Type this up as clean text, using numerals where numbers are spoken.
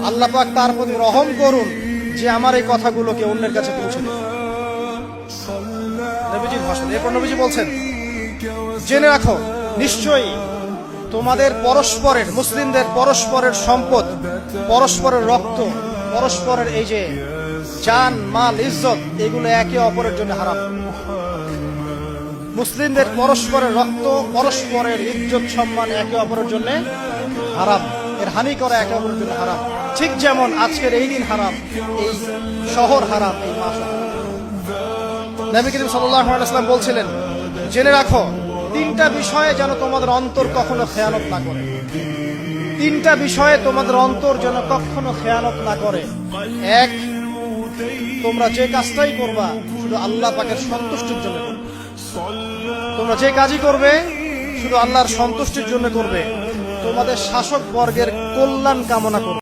আল্লাহ পাক তার প্রতি রহম করুন যে আমার এই কথাগুলোকে অন্যের কাছে পৌঁছে দেয়। নবীজির ভাষণ। এরপর নবীজি বলছেন, জেনে রাখো নিশ্চয়ই তোমাদের পরস্পরের, মুসলিমদের পরস্পরের সম্পদ, পরস্পরের রক্ত, পরস্পরের এই যে জান মাল ইজ্জত, এগুলো একে অপরের জন্য হারাম। মুসলিমদের পরস্পরের রক্ত, পরস্পরের ইজ্জত সম্মান একে অপরের জন্য হারাম, এর হানি করা একে অপরের জন্য হারাম। ঠিক যেমন আজকের এই দিন হারাম, এই শহর হারাম, এই মাস হারাম। নবী করিম সাল্লাল্লাহু আলাইহি ওয়াসাল্লাম বলছিলেন, জেনে রাখো তিনটা বিষয়ে যেন তোমাদের অন্তর কখনো খেয়ানত না করে। তিনটা বিষয়ে তোমাদের অন্তর যেন কখনো খেয়ানত না করে। এক, তোমরা যে কাজটাই করবা শুধু আল্লাহ পাকের সন্তুষ্টির জন্য করবে। তোমরা যে কাজই করবে শুধু আল্লাহর সন্তুষ্টির জন্য করবে। তোমাদের শাসক বর্গের কল্যাণ কামনা করবে।